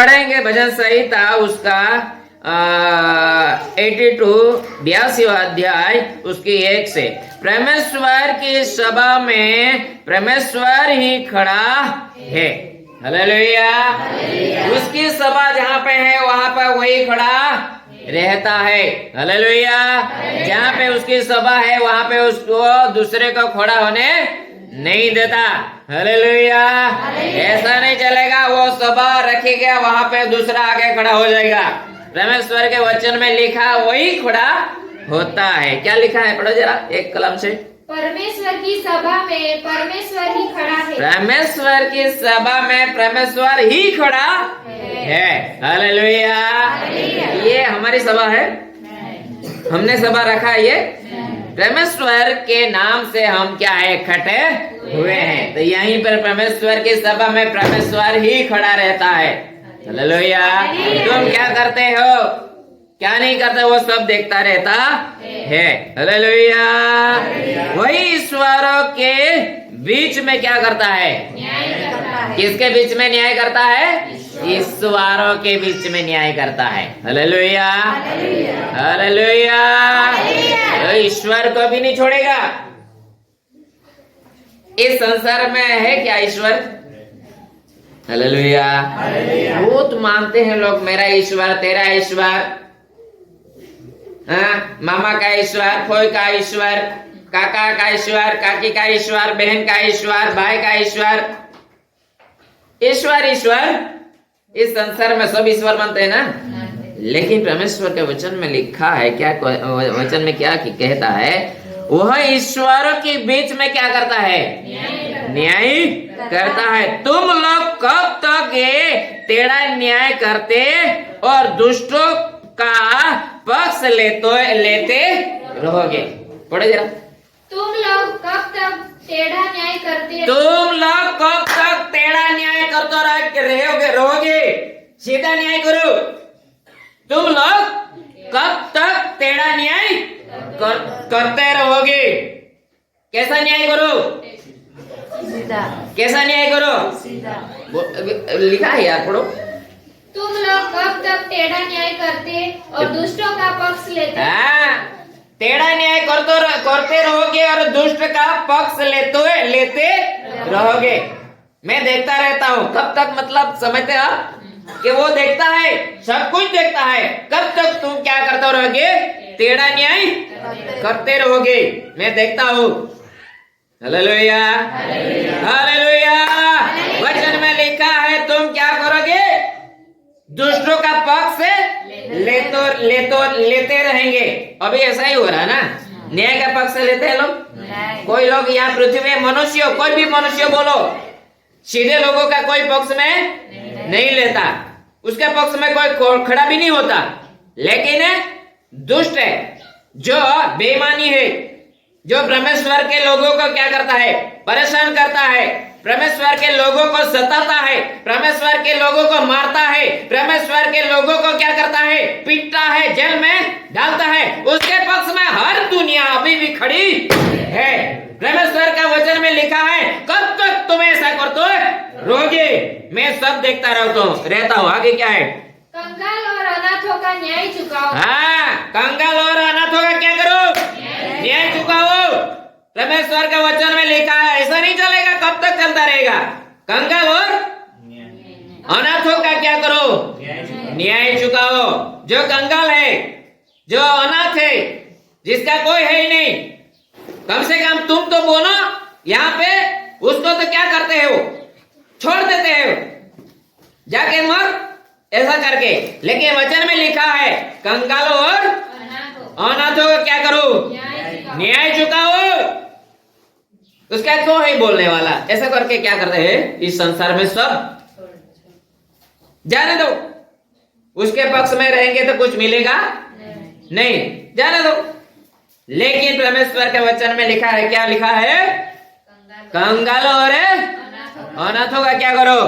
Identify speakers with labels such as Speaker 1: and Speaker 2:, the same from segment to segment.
Speaker 1: पढ़ेंगे भजन संहिता उसका 82 अध्याय उसकी 1 से। परमेश्वर की सभा में परमेश्वर ही खड़ा है। हालेलुया। उसकी सभा जहाँ पे है वहां पर वही खड़ा रहता है। हालेलुया। जहाँ पे उसकी सभा है वहां पे उसको दूसरे को खड़ा होने नहीं देता। हालेलुया। ऐसा नहीं चलेगा, वो सभा रखी गया वहां पे दूसरा आगे खड़ा हो जाएगा। परमेश्वर के वचन में लिखा वही खड़ा होता है। क्या लिखा है, पढ़ो जरा एक कलम से।
Speaker 2: परमेश्वर की सभा में परमेश्वर ही खड़ा है।
Speaker 1: परमेश्वर की सभा में परमेश्वर ही खड़ा है। हालेलुया। ये हमारी सभा है, हमने सभा रखा है। ये परमेश्वर के नाम से हम क्या है, इकट्ठे हुए हैं। तो यहीं पर परमेश्वर की सभा में परमेश्वर ही खड़ा रहता है। हालेलुया। तुम क्या करते हो, क्या नहीं करते, वो सब देखता रहता है। हालेलुया। वही ईश्वरों के बीच में क्या करता है, किसके बीच में न्याय करता है, ईश्वरों के बीच में न्याय करता है। हालेलुया। हालेलुया। तो ईश्वर को भी नहीं छोड़ेगा। इस संसार में है क्या ईश्वर? हालेलुया। बहुत मानते हैं लोग, मेरा ईश्वर, तेरा ईश्वर, मामा का ईश्वर, फोई का ईश्वर, काका का ईश्वर, काकी का ईश्वर, बहन का ईश्वर, भाई का ईश्वर। ईश्वर ईश्वर इस संसार में सब ईश्वर मानते हैं ना। लेकिन परमेश्वर के वचन में लिखा है क्या, वचन में क्या कहता है, वह ईश्वरों के बीच में क्या करता है, न्याय करता है। तुम लोग कब तक ये टेढ़ा न्याय करते और दुष्टों का पक्ष लेते रहोगे? पढ़े जरा।
Speaker 2: तुम लोग कब तक टेढ़ा न्याय करते,
Speaker 1: तुम लोग कब तक टेढ़ा न्याय करते रहोगे? सीधा न्याय करो। तुम लोग कब तक टेढ़ा न्याय करते रहोगे? कैसा न्याय करो? कैसा न्याय करो? लिखा है यार, पढ़ो।
Speaker 2: तुम लोग कब तक टेढ़ा न्याय करते और दुष्टों का पक्ष लेते,
Speaker 1: टेढ़ा न्याय करते रहोगे और दुष्ट का पक्ष लेते रहोगे। मैं देखता रहता हूँ। कब तक मतलब समझते हैं आप, कि वो देखता है, सब कुछ देखता है। कब तक तुम क्या करते रहोगे, टेढ़ा न्याय करते रहोगे। मैं देखता हूँ। हालेलुया। हालेलुया। वचन में लिखा है तुम क्या करोगे, दुष्टों का पक्ष लेते रहेंगे। अभी ऐसा ही हो रहा है ना, न्याय का पक्ष लेते हैं लोग। कोई लोग यहाँ पृथ्वी में मनुष्य, कोई भी मनुष्य बोलो, सीधे लोगों का कोई पक्ष में नहीं लेता, उसके पक्ष में कोई खड़ा भी नहीं होता। लेकिन दुष्ट है, जो बेईमानी है, जो परमेश्वर के लोगों को क्या करता है, परेशान करता है, परमेश्वर के लोगों को सताता है, परमेश्वर के लोगों को मारता है, परमेश्वर के लोगों को क्या करता है, पीटता है, जेल में डालता है, उसके पक्ष में हर दुनिया अभी भी खड़ी है। परमेश्वर का वचन में लिखा है कब तक तुम ऐसा करते रहोगे? मैं सब देखता रहता हूँ। आगे क्या है,
Speaker 2: कंगाल और अनाथों का न्याय चुकाओ।
Speaker 1: कंगाल और अनाथों का क्या करो, न्याय चुकाओ। परमेश्वर का वचन में लिखा है ऐसा नहीं चलेगा। कब तक चलता रहेगा? कंगाल और अनाथों का क्या करो, न्याय चुकाओ। जो कंगाल है, जो अनाथ है, जिसका कोई है ही नहीं, कम से कम तुम तो बोलो यहाँ पे, उसको तो क्या करते हो, छोड़ देते हो, जाके मर, ऐसा करके। लेकिन वचन में लिखा है कंगालों और अनाथों का क्या करो, न्याय चुकाओ। उसका क्यों है बोलने वाला? ऐसा करके क्या करते हैं, इस संसार में सब जाने दो। उसके पक्ष में रहेंगे तो कुछ मिलेगा नहीं, जाने दो। लेकिन परमेश्वर के वचन में लिखा है, क्या लिखा है, कंगालों और अनाथों का क्या करो।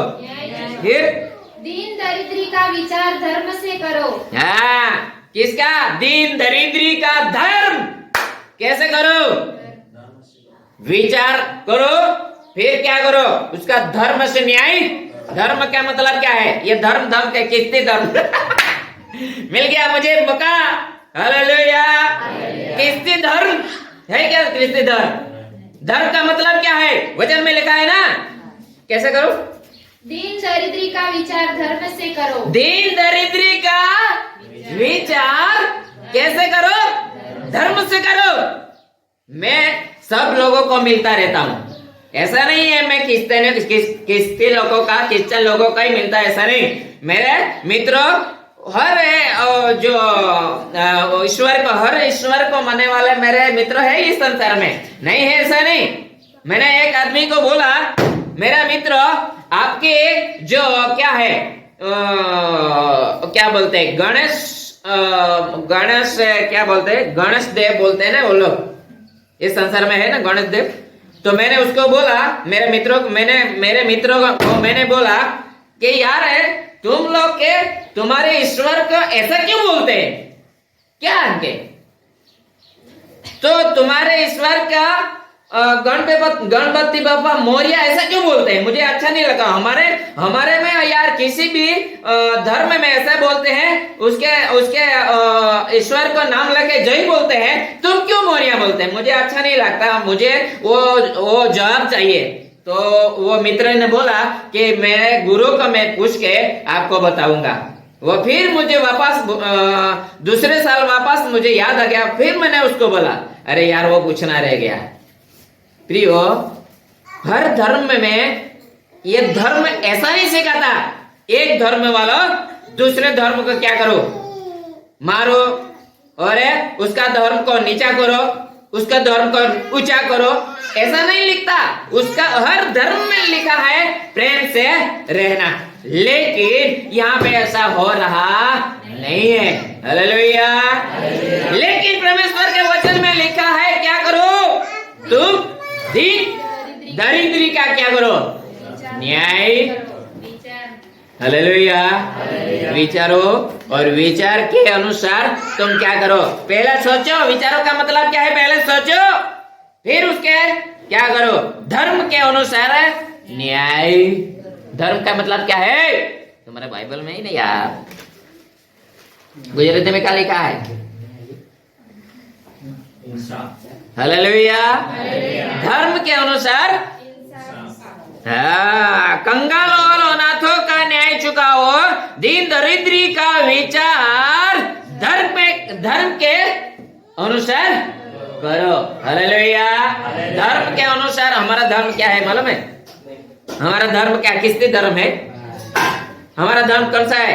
Speaker 1: फिर
Speaker 2: दीन दरिद्री का विचार धर्म से करो।
Speaker 1: किसका? दीन दरिद्री का धर्म कैसे करो, विचार करो। फिर क्या करो, उसका धर्म से न्याय धर्म का मतलब क्या है? ये धर्म धर्म के किस्ती धर्म मिल गया मुझे मौका। हालेलुया। किस्ती धर्म है क्या? किस्ती धर्म, धर्म का मतलब क्या है? वचन में लिखा है ना, कैसे करो?
Speaker 2: दीन दरिद्री का विचार धर्म से करो।
Speaker 1: दीन दरिद्री का विचार कैसे करो? धर्म से करो। मैं सब लोगों को मिलता रहता हूँ, ऐसा नहीं है मैं किस्ती लोगों का, क्रिश्चियन लोगों का ही मिलता है, ऐसा नहीं। मेरे मित्रों, हर जो ईश्वर को मानने वाले मेरे मित्र है इस संसार में, नहीं है ऐसा नहीं। मैंने एक आदमी को बोला, मेरा मित्र आपके जो क्या है क्या बोलते हैं, गणेश क्या बोलते हैं, गणेश देव बोलते हैं ना वो लोग इस संसार में है ना, गणेश देव। तो मैंने उसको बोला, मेरे मित्रों को मैंने बोला कि यार तुम लोग के तुम्हारे ईश्वर को ऐसा क्यों बोलते हैं? क्या आगे तो तुम्हारे ईश्वर का गणपति बाबा मौर्य ऐसा क्यों बोलते हैं? मुझे अच्छा नहीं लगा। हमारे में यार किसी भी धर्म में ऐसा बोलते हैं, उसके ईश्वर को नाम लेके जय बोलते हैं, तुम क्यों मौर्य बोलते हैं? मुझे अच्छा नहीं लगता, मुझे वो जवाब चाहिए। तो वो मित्र ने बोला कि मेरे गुरु को मैं पूछ के आपको बताऊंगा। वो फिर मुझे वापस दूसरे साल वापस मुझे याद आ गया, फिर मैंने उसको बोला, अरे यार वो पूछना रह गया। प्रियो, हर धर्म में ये धर्म ऐसा नहीं सिखाता, एक धर्म वाला दूसरे धर्म को क्या करो, मारो, और उसका धर्म को नीचा करो, उसका धर्म को ऊंचा करो, ऐसा नहीं लिखता। उसका हर धर्म में लिखा है प्रेम से रहना, लेकिन यहाँ पे ऐसा हो रहा नहीं है। हालेलुया। लेकिन परमेश्वर के वचन में लिखा है क्या करो? तुम दीन दरिद्री का क्या करो? न्याय। हालेलुया। विचारो, और विचार के अनुसार तुम क्या करो? पहले सोचो, विचारों का मतलब क्या है? पहले सोचो, फिर उसके क्या करो? धर्म के अनुसार न्याय। धर्म का मतलब क्या है? तुम्हारे बाइबल में ही नहीं यार, गुजराती में क्या लिखा है? हालेलुया। धर्म के अनुसार कंगाल और अनाथों का न्याय चुकाओ, दीन दरिद्री का विचार धर्म के अनुसार करो। हालेलुया। धर्म के अनुसार हमारा धर्म क्या है मालूम है? हमारा धर्म क्या, किसकी धर्म है? हमारा धर्म कौन सा है?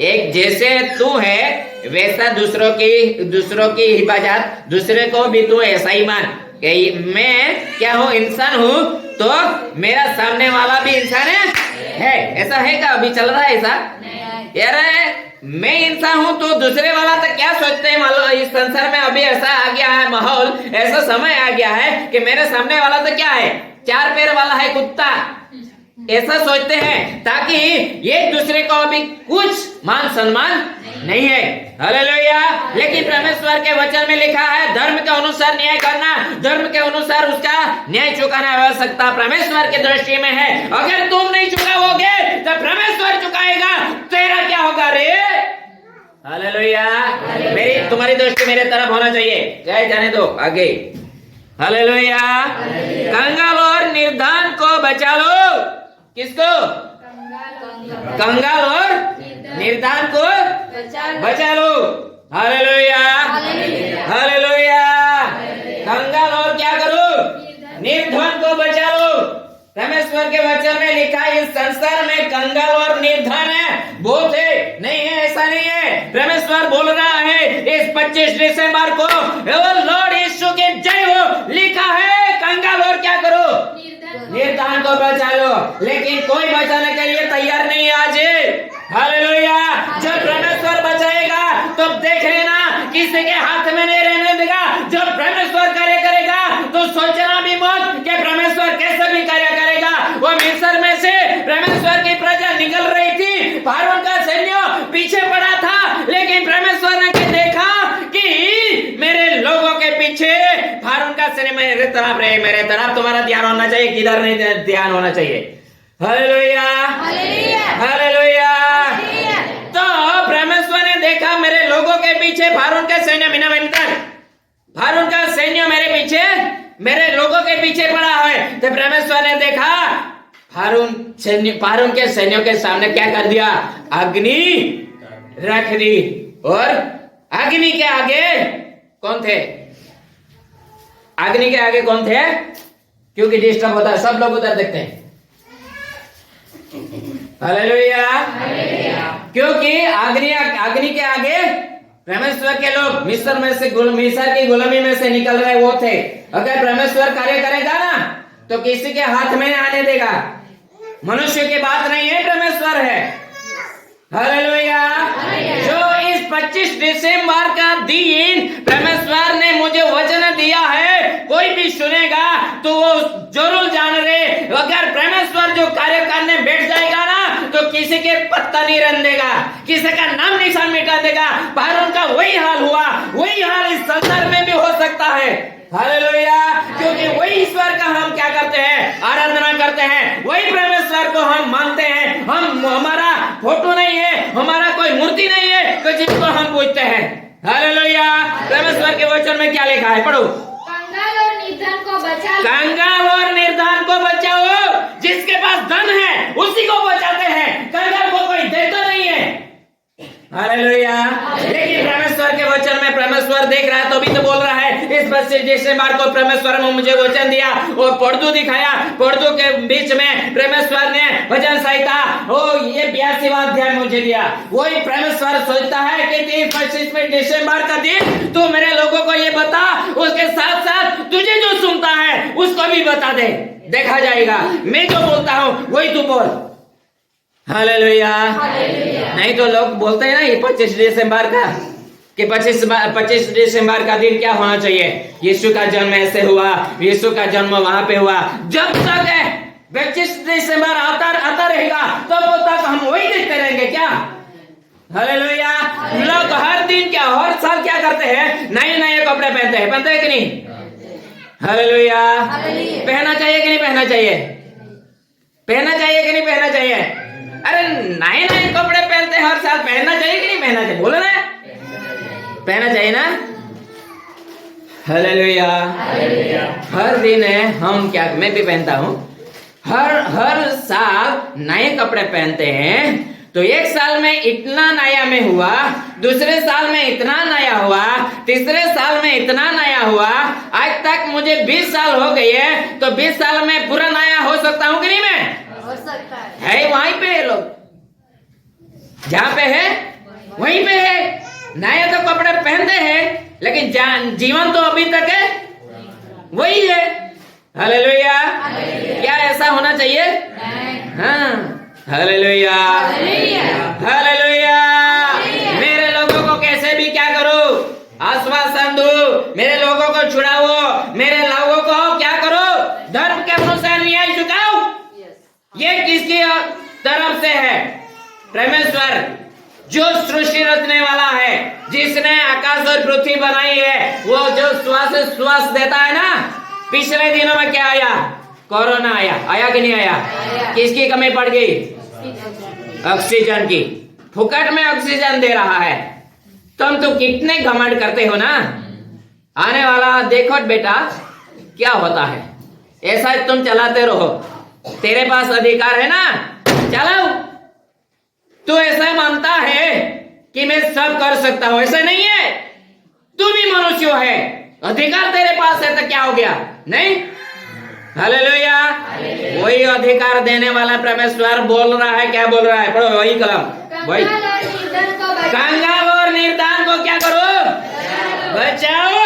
Speaker 1: एक जैसे तू है वैसा दूसरों की हिफाजत, दूसरे को भी तू ऐसा ही मान कि मैं क्या हूँ, इंसान हूँ, तो मेरा सामने वाला भी इंसान है। ऐसा है क्या? अभी चल रहा है ऐसा? यार मैं इंसान हूँ तो दूसरे वाला तो क्या सोचते हैं मालूम? इस संसार में अभी ऐसा आ गया है माहौल, ऐसा समय आ गया है कि मेरे सामने वाला तो क्या है, 4 पैर वाला है, कुत्ता, ऐसा सोचते हैं, ताकि एक दूसरे को अभी कुछ मान सम्मान नहीं है। हालेलुया। लेकिन परमेश्वर के वचन में लिखा है धर्म के अनुसार न्याय करना, धर्म के अनुसार उसका न्याय चुकाना आवश्यकता परमेश्वर की दृष्टि में है। अगर तुम नहीं चुकाओगे तो परमेश्वर चुकाएगा, तेरा क्या होगा रे? हालेलुया। तुम्हारी दृष्टि मेरे तरफ होना चाहिए, जय जाने दो आगे। हालेलुया। कंगाल और निर्धन को बचा लो। किसको? कंगाल और निर्धन को बचा लो। हालेलुया। हालेलुया। कंगाल और क्या करो? निर्धन को बचा लो। परमेश्वर के वचन में लिखा है इस संसार में कंगाल और निर्धन है, बहुत है, नहीं है ऐसा नहीं है। परमेश्वर बोल रहा है इस 25 दिसंबर को, लॉर्ड यीशु की जय हो, लिखा है कंगाल और क्या करो? निर्धन को बचा लो। लेकिन कोई बचाने के लिए तैयार नहीं है आज। हालेलुया। जब परमेश्वर बचाएगा तो देख लेना किसी के हाथ में नहीं रहने देगा। जब परमेश्वर कार्य करेगा तो सोचना भी मत कि परमेश्वर कैसे भी कार्य करेगा। वो मिस्र में से परमेश्वर की प्रजा निकल रही थी, फारून का सैन्य पीछे पड़ा था, लेकिन परमेश्वर ने देखा कि मेरे लोगों के पीछे फारून का सैन्य मेरे तरफ रहे, मेरे तरफ तुम्हारा ध्यान होना चाहिए, किधर नहीं ध्यान होना चाहिए। हालेलुया। तो परमेश्वर ने देखा फारून के सैन्यों के सामने क्या कर दिया, अग्नि रख दी। और अग्नि के आगे कौन थे, अग्नि के आगे कौन थे, क्योंकि डिस्टर्ब होता है, सब लोग उधर देखते हैं। हालेलुया। क्योंकि अग्नि के आगे परमेश्वर के लोग मिस्र की गुलामी में से निकल रहे वो थे। अगर परमेश्वर कार्य करेगा ना तो किसी के हाथ में आने देगा, मनुष्य की बात नहीं है, परमेश्वर है। हालेलुया। जो इस 25 दिसंबर का दिन परमेश्वर ने मुझे वचन दिया है, कोई भी सुनेगा तो वो जरूर जान रहे, अगर परमेश्वर जो कार्य करने बैठ जाएगा ना तो किसी के पत्ता नहीं रहने देगा, किसी का नाम निशान मिटा देगा। फारून का वही हाल हुआ, वही हाल इस संसार में भी हो सकता है। हालेलुया। क्योंकि वही ईश्वर का हम क्या करते हैं, आराधना करते हैं, वही परमेश्वर को हम मानते हैं। हम हमारा फोटो नहीं है, हमारा कोई मूर्ति नहीं है, तो जिसको हम पूजते हैं। हालेलुया। परमेश्वर के वचन में क्या लिखा है, पढ़ो।
Speaker 2: कंगाल और निर्धन को बचाओ,
Speaker 1: कंगाल और निर्धन को बचाओ। जिसके पास धन है उसी को बचाते हैं, कंगाल को कोई देता नहीं है। हालेलुया। लेकिन परमेश्वर के वचन में परमेश्वर देख रहा है, तो भी तो बोल रहा है, इस 25 दिसंबर को परमेश्वर ने मुझे वचन दिया और पर्दू दिखाया, पर्दू के बीच में परमेश्वर ने भजन संहिता ये 82वां अध्याय मुझे दिया। वही परमेश्वर सोचता है कि 25 दिसंबर का दिन तू मेरे लोगों को ये बता, उसके साथ साथ तुझे जो सुनता है उसको भी बता दे, देखा जाएगा। मैं जो बोलता हूँ वही तू बोल। हालेलुया। नहीं तो लोग बोलते हैं ना ये 25 दिसंबर का कि 25 दिसंबर का दिन क्या होना चाहिए, यीशु का जन्म ऐसे हुआ, यीशु का जन्म वहां पे हुआ। जब तक 25 दिसंबर आता रहेगा तब तक हम वही देखते रहेंगे क्या। हालेलुया। लोग हर दिन क्या, हर साल क्या करते हैं, नए नए कपड़े पहनते हैं कि नहीं। हालेलुया। पहनना चाहिए कि नहीं पहनना चाहिए, पहनना चाहिए कि नहीं पहनना चाहिए। अरे नए नए कपड़े पहनते हर साल, पहनना चाहिए कि नहीं पहनना चाहिए, बोलो ना, पहनना चाहिए ना। हालेलुया। हर दिन है हम क्या, मैं भी पहनता हूँ, हर साल नए कपड़े पहनते हैं। तो एक साल में इतना नया में हुआ, दूसरे साल में इतना नया हुआ, तीसरे साल में इतना नया हुआ, आज तक मुझे 20 साल हो गई है। तो 20 साल में पूरा नया हो सकता हूँ कि नहीं, मैं
Speaker 2: हो सकता है
Speaker 1: वहीं पे है, लोग जहाँ पे है वहीं पे है। नए तो कपड़े पहनते हैं लेकिन जीवन तो अभी तक है वही है। हालेलुया। क्या ऐसा होना चाहिए? हाँ। हालेलुया। हालेलुया। मेरे लोगों को कैसे भी क्या करो, आश्वासन दो, मेरे लोगों को छुड़ाओ, मेरे लोगों को क्या करो, धर्म के अनुसार न्याय चुकाओ। ये किसकी तरफ से है? परमेश्वर जो सृष्टि रचने वाला है, जिसने आकाश और पृथ्वी बनाई है, वो जो श्वास देता है ना। पिछले दिनों में क्या आया, कोरोना आया कि नहीं आया? किसकी कमी पड़ गई? ऑक्सीजन की। फुकट में ऑक्सीजन दे रहा है, तुम तो कितने घमंड करते हो ना। आने वाला देखो बेटा क्या होता है, ऐसा तुम चलाते रहो, तेरे पास अधिकार है ना, चलाओ। तू ऐसा मानता है कि मैं सब कर सकता हूं, ऐसा नहीं है। तू भी मनुष्य है, अधिकार तेरे पास है, तो क्या हो गया? नहीं। हालेलुया। वही अधिकार देने वाला परमेश्वर बोल रहा है, क्या बोल रहा है? पढ़ो वही कलम, वही। कंगाल और निर्धन को क्या करो? बचाओ।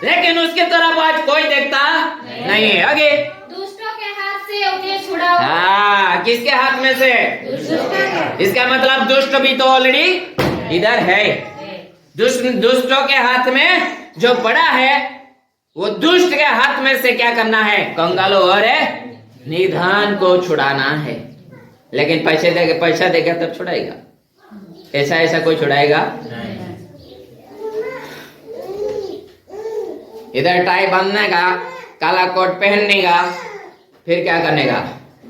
Speaker 1: लेकिन उसकी तरफ आज कोई देखता नहीं है। आगे,
Speaker 2: दुष्टों के हाथ से उन्हें छुड़ाओ।
Speaker 1: हाँ, किसके हाथ में से? इसका मतलब दुष्ट भी तो ऑलरेडी इधर है। दुष्टों के हाथ में जो पड़ा है, वो दुष्ट के हाथ में से क्या करना है? कंगालों और निर्धन को छुड़ाना है। लेकिन पैसा देगा तब छुड़ाएगा, ऐसा कोई छुड़ाएगा? इधर टाई बांधने का, काला कोट पहनने का, फिर क्या करने का?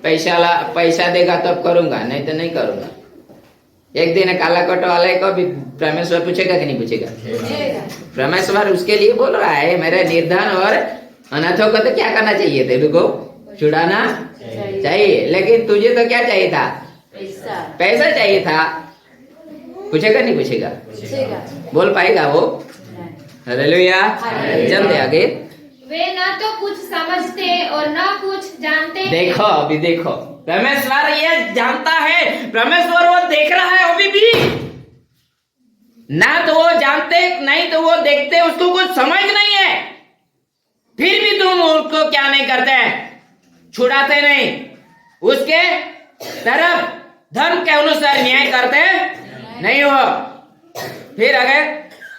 Speaker 1: पैसा देगा तब करूंगा, नहीं तो नहीं करूंगा। एक दिन काला कोट वाले को भी परमेश्वर पूछेगा कि नहीं पूछेगा? परमेश्वर उसके लिए बोल रहा है, मेरे निर्धन और अनाथों को तो क्या करना चाहिए तेरे को? छुड़ाना चाहिए, लेकिन तुझे तो क्या चाहिए था? पैसा चाहिए था। पूछेगा नहीं पूछेगा? बोल पाएगा वो? हालेलुया। चलते आगे।
Speaker 2: वे न तो कुछ समझते और न कुछ जानते।
Speaker 1: देखो अभी देखो, परमेश्वर ये जानता है, परमेश्वर वो देख रहा है अभी भी। ना तो वो जानते नहीं तो वो देखते, उसको कुछ समझ नहीं है, फिर भी तुम उसको क्या नहीं करते? छुड़ाते नहीं, उसके तरफ धर्म के अनुसार न्याय करते नहीं हो। फिर आगे,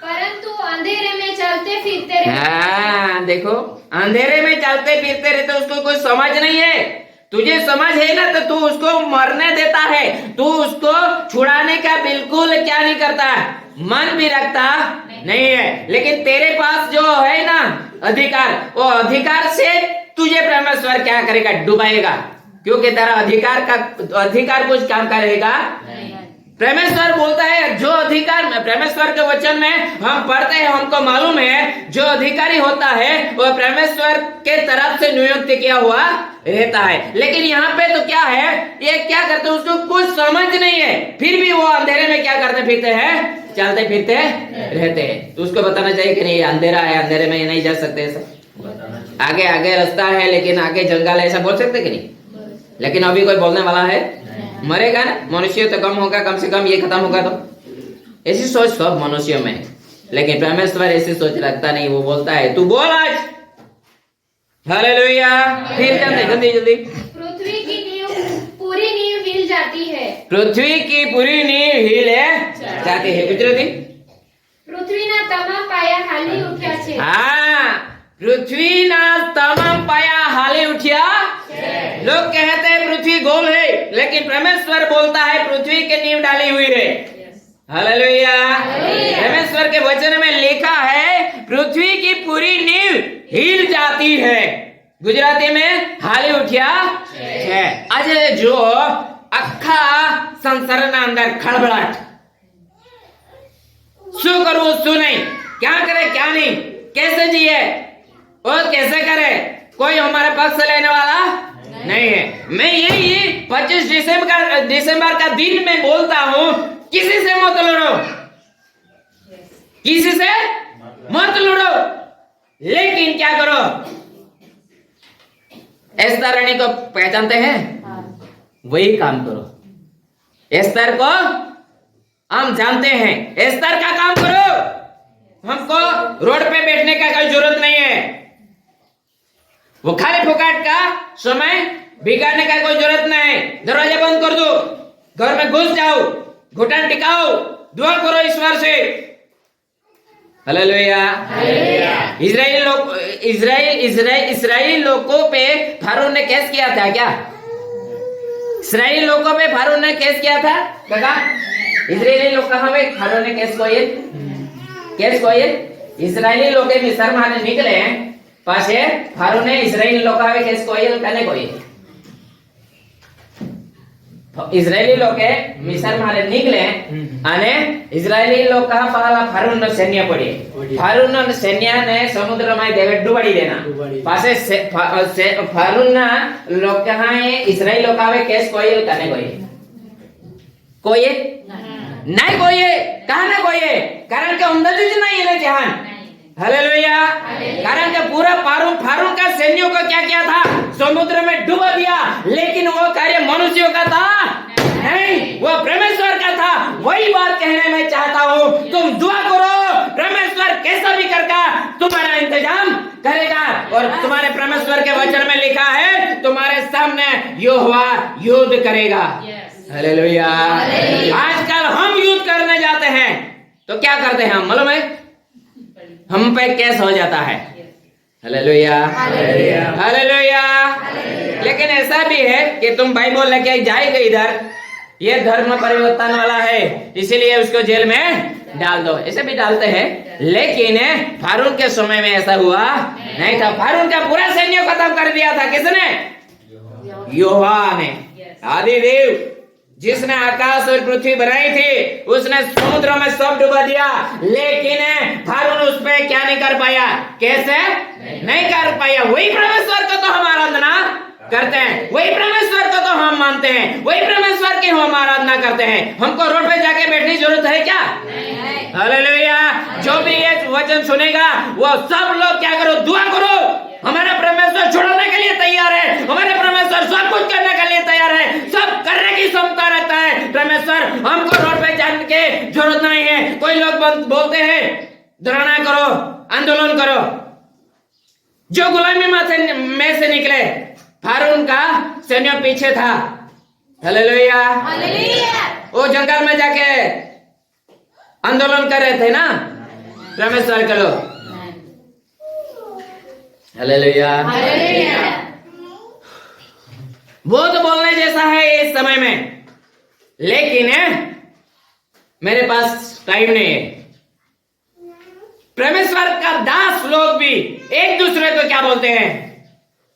Speaker 2: परंतु अंधेरे में चलते फिरते रहते।
Speaker 1: हाँ देखो, अंधेरे में चलते फिरते रहते, उसको कुछ समझ नहीं है। तुझे समझ है ना तो तू उसको मरने देता है, तू उसको छुड़ाने का बिल्कुल क्या नहीं करता, मन भी रखता नहीं है। लेकिन तेरे पास जो है ना अधिकार, वो अधिकार से तुझे परमेश्वर क्या करेगा? डुबाएगा, क्योंकि तेरा अधिकार कुछ काम करेगा। परमेश्वर बोलता है जो अधिकार में, परमेश्वर के वचन में हम पढ़ते हैं, हमको मालूम है जो अधिकारी होता है वो परमेश्वर के तरफ से नियुक्त किया हुआ रहता है। लेकिन यहाँ पे तो क्या है, ये क्या करते हैं, उसको कुछ समझ नहीं है, फिर भी वो अंधेरे में क्या करते फिरते हैं, चलते फिरते रहते हैं। तो उसको बताना चाहिए कि नहीं अंधेरा है, अंधेरे में नहीं जा सकते, ऐसा आगे आगे रास्ता है लेकिन आगे जंगल है, ऐसा बोल सकते कि नहीं? लेकिन अभी कोई बोलने वाला है? मरेगा ना, मनुष्य तो कम होगा, कम से कम ये खत्म होगा। तो ऐसी सोच सब मनुष्यों में, लेकिन परमेश्वर ऐसी सोच रखता नहीं। वो बोलता है तू बोल आज। हालेलुया। फिर चलते जल्दी जल्दी।
Speaker 2: पृथ्वी की पूरी नींव हिल जाती है।
Speaker 1: पृथ्वी की पूरी नींव हिले जाती है। गुजराती,
Speaker 2: પૃથ્વીના તમામ પાયા હાલી ઉઠ્યા છે।
Speaker 1: हाँ, पृथ्वीना तमाम पाया हाली उठिया। लोग कहते हैं पृथ्वी गोल है, लेकिन परमेश्वर बोलता है पृथ्वी की नींव डाली हुई है। हालेलुया। परमेश्वर के वचन में लिखा है पृथ्वी की पूरी नींव हिल जाती है। गुजराती में हाली उठिया है। आज जो आखा संसारना अंदर खड़बड़ाहट, शू करવું शू नहीं, क्या करे क्या नहीं, कैसे जिए और कैसे करे, कोई हमारे पक्ष लेने वाला नहीं है। मैं यही 25 दिसंबर का दिन में बोलता हूँ, किसी से मत लड़ो, किसी से मत लड़ो, लेकिन क्या करो? एस्तर रानी को पहचानते हैं? वही काम करो। एस्तर को हम जानते हैं, एस्तर का काम करो। हमको रोड पे बैठने का कोई जरूरत नहीं है, वो खाली फुकाट का समय बिगाड़ने का कोई जरूरत नहीं। दरवाजा बंद कर दो, घर में घुस जाओ, घुटन टिकाओ, दुआ करो ईश्वर से। हालेलुया। इजराइल लोगों पे फारून ने केस किया था क्या? इस्राएली लोगों पे फारून ने केस किया था काका? इजरायली लोग कहाँ पे फारून ने केस कोई इजरायली लोग मिस्र में निकले पासे फारून ने इजरायली लोग केस कोई इजरायली लोग मिस्र में निकले અને इजरायली लोग कहाँ पहला फारून નો સૈન્ય પડી फारून નો સૈન્ય ने समुद्र में डुबाड़ी देना पासे फारून ना लोग कहाँ इजरायली लोग केस कोई नहीं कोई कहा ना कोई कारण के अंदर જ नहीं है जहान। हालेलुया। कारण के पूरा फारून का सैन्यों को क्या किया था? समुद्र में डुबा दिया, लेकिन वो कार्य मनुष्यों का था नहीं, वो परमेश्वर का था। वही बात कहने में चाहता हूँ, तुम दुआ करो, परमेश्वर कैसा भी करके तुम्हारा इंतजाम करेगा। और तुम्हारे परमेश्वर के वचन में लिखा है तुम्हारे सामने यहोवा युद्ध करेगा। हालेलुया। आजकल हम युद्ध करने जाते हैं तो क्या करते हैं हम मालूम है? हम पे केस हो जाता है। हालेलुया। हालेलुया। लेकिन ऐसा भी है कि तुम बाइबल लेके जाएगा इधर, ये धर्म परिवर्तन वाला है इसीलिए उसको जेल में डाल दो, ऐसे भी डालते हैं। लेकिन फारून के समय में ऐसा हुआ नहीं था। फारून का पूरा सैन्य खत्म कर दिया था किसने? यहोवा ने। आदिदेव जिसने आकाश और पृथ्वी बनाई थी उसने समुद्र में सब डुबा दिया, लेकिन फारून उस पे क्या नहीं कर पाया? कैसे नहीं कर पाया? वही परमेश्वर को तो हम आराधना करते हैं, वही परमेश्वर को तो हम मानते हैं, वही परमेश्वर की हम आराधना करते हैं। हमको रोड पे जाके बैठने की जरूरत है क्या? हालेलुया। जो भी ये वचन सुनेगा वो सब लोग क्या करो, दुआ करो। हमारा परमेश्वर छोड़ने के लिए तैयार है, हमारे परमेश्वर सब कुछ करने के लिए तैयार है, सब करने की क्षमता रखता है परमेश्वर। हमको रोड पे जाने की जरूरत नहीं है। कोई लोग बोलते हैं धरना करो, आंदोलन करो। जो गुलामी में से निकले, फारून का सैन्य पीछे था। हालेलुया। वो जंगल में जाके आंदोलन कर रहे थे ना परमेश्वर के लोग। हालेलुया। बहुत बोलने जैसा है इस समय में, लेकिन मेरे पास टाइम नहीं है। परमेश्वर का दास लोग भी एक दूसरे को क्या बोलते हैं,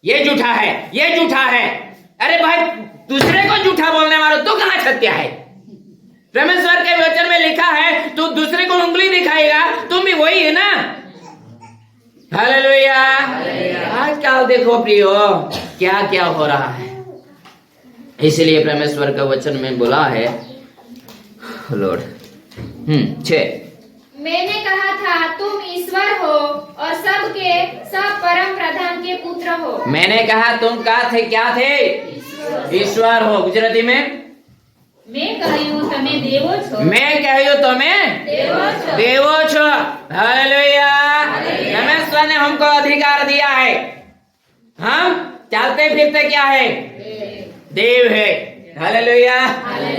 Speaker 1: ये झूठा है, ये झूठा है। अरे भाई, दूसरे को झूठा बोलने वाला तो कहां सत्य है? परमेश्वर के वचन में लिखा है तू दूसरे को उंगली दिखाएगा, तुम भी वही है ना। हालेलुया। आजकल देखो प्रियो, क्या क्या हो रहा है। इसलिए परमेश्वर का वचन में बोला है, लॉर्ड 6,
Speaker 2: मैंने कहा था तुम ईश्वर हो और सबके सब परम प्रधान के पुत्र हो। मैंने कहा तुम क्या थे? ईश्वर हो। गुजराती में
Speaker 3: मैं कहूं તમે દેવો છો,
Speaker 1: मैं कहूं तुम्हें देवो छो। हालेलुया। परमेश्वर ने हमको अधिकार दिया है, हम चलते फिरते क्या है? देव है। हालेलुया।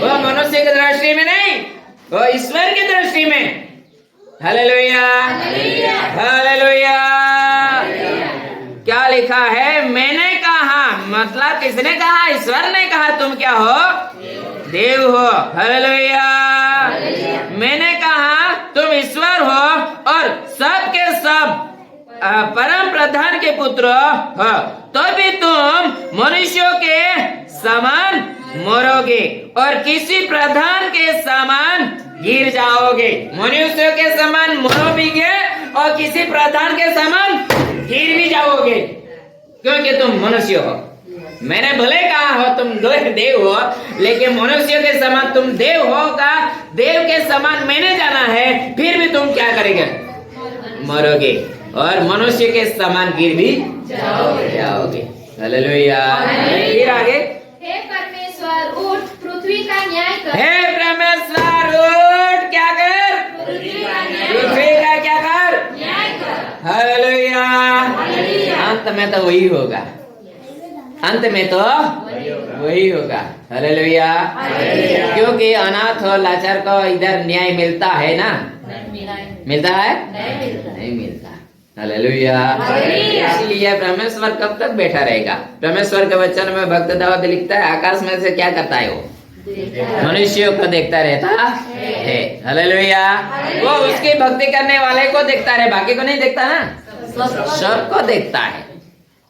Speaker 1: वो मनुष्य की दृष्टि में नहीं, वो ईश्वर की दृष्टि में। हालेलुया। हालेलुया। क्या लिखा है? मैंने कहा, मतलब किसने कहा? ईश्वर ने कहा तुम क्या हो? देव हो। हालेलुया। मैंने कहा तुम ईश्वर हो और सब के सब परम प्रधान के पुत्र हो, तो भी तुम मनुष्यों के समान मरोगे और किसी प्रधान के समान गिर जाओगे। मनुष्यों के समान मरोगे और किसी प्रधान के समान गिर भी जाओगे, क्योंकि तुम मनुष्य हो। मैंने भले कहा हो तुम देव हो, लेकिन मनुष्य के समान तुम देव होगा, देव के समान मैंने जाना है, फिर भी तुम क्या करेंगे? मरोगे और मनुष्य के समान गिर भी जाओगे। हालेलुया। फिर आगे,
Speaker 2: हे परमेश्वर उठ, पृथ्वी का न्याय कर।
Speaker 1: हे परमेश्वर उठ, क्या कर? पृथ्वी का क्या कर?
Speaker 2: न्याय कर।
Speaker 1: हालेलुया। अंत में तो वही होगा, अंत में तो वही होगा। हालेलुया। क्योंकि अनाथ और लाचार को इधर न्याय मिलता है ना? मिलता है? नहीं मिलता। हालेलुया। इसलिए परमेश्वर कब तक बैठा रहेगा? परमेश्वर के वचन में भक्त दाऊद लिखता है, आकाश में से क्या करता है? वो मनुष्यों को देखता रहता है। हालेलुया। वो उसकी भक्ति करने वाले को देखता है, बाकी को नहीं देखता ना, सबको देखता है।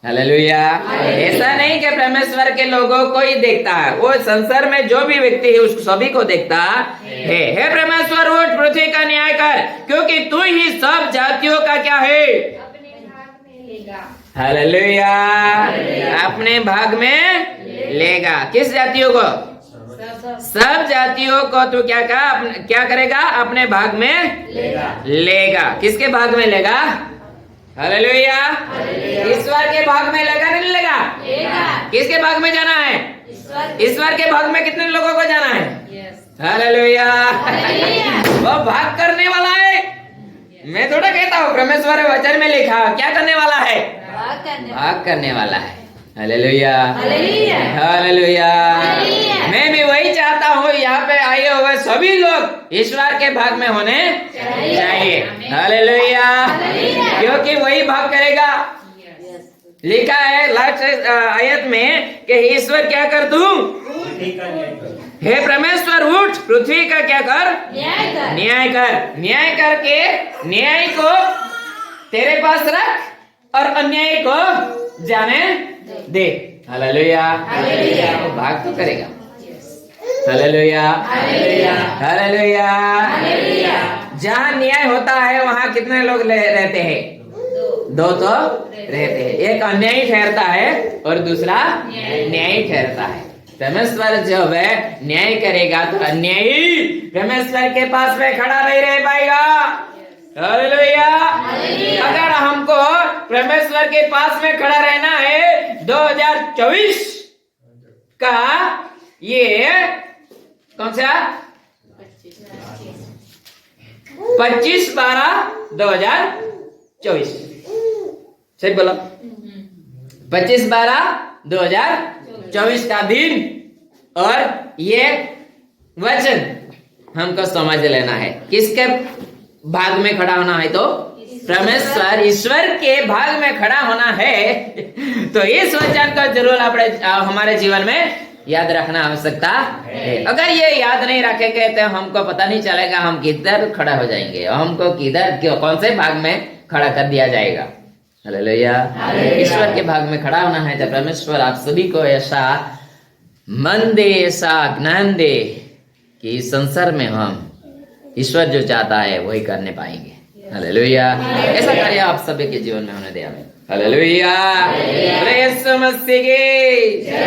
Speaker 1: हालेलुया। ऐसा नहीं कि परमेश्वर के लोगों को ही देखता है, वो संसार में जो भी व्यक्ति है उसको सभी को देखता है। हे परमेश्वर उठ, पृथ्वी का न्याय कर, क्योंकि तू ही सब जातियों का क्या है?
Speaker 2: अपने भाग में लेगा।
Speaker 1: हालेलुया। अपने भाग में लेगा। किस जातियों को? सब जातियों को तू क्या करेगा? अपने भाग में लेगा। किसके भाग में लेगा? हालेलुया। ईश्वर के भाग में लेगा नहीं लेगा? किसके भाग में जाना है? ईश्वर के भाग में कितने लोगों को जाना है? हालेलुया। वो भाग करने वाला है। मैं थोड़ा कहता हूँ, परमेश्वर वचन में लिखा क्या करने वाला है? भाग करने वाला है। हालेलुया। हालेलुया। मैं भी वही चाहता हूँ, यहाँ पे आए हुए सभी लोग ईश्वर के भाग में होने चाहिए। हालेलुया। क्योंकि वही भाग करेगा। लिखा है लास्ट आयत में कि ईश्वर क्या कर तू? हे परमेश्वर उठ, पृथ्वी का क्या कर? न्याय कर। न्याय करके न्याय को तेरे पास रख और अन्याय को जाने दे। हालेलुया। वो भाग तो करेगा। हालेलुया। हालेलुया। जहाँ न्याय होता है वहाँ कितने लोग रहते हैं? दो तो रहते हैं। एक अन्यायी ठहरता है और दूसरा न्यायी ठहरता है। परमेश्वर जब न्याय करेगा तो अन्यायी परमेश्वर के पास में खड़ा नहीं रह पाएगा। हालेलुया। अगर हमको परमेश्वर के पास में खड़ा रहना है 2024 का ये कौन सा 25/12/2024 सही बोला 25/12/2024 का दिन और ये वचन हमको समझ लेना है। किसके भाग में खड़ा होना है? तो परमेश्वर ईश्वर के भाग में खड़ा होना है। तो इस वचन का जरूर हमारे जीवन में याद रखना आवश्यकता है। अगर ये याद नहीं रखेंगे तो हमको पता नहीं चलेगा हम किधर खड़ा हो जाएंगे, हमको किधर कौन से भाग में खड़ा कर दिया जाएगा। हालेलुया। ईश्वर के भाग में खड़ा होना है तो परमेश्वर आप सभी को ऐसा मन दे, ऐसा ज्ञान दे कि इस संसार में हम ईश्वर जो चाहता है वही करने पाएंगे। हालेलुया। ऐसा कार्य आप सभी के जीवन में होने दे। हालेलुया। यीशु मसीह की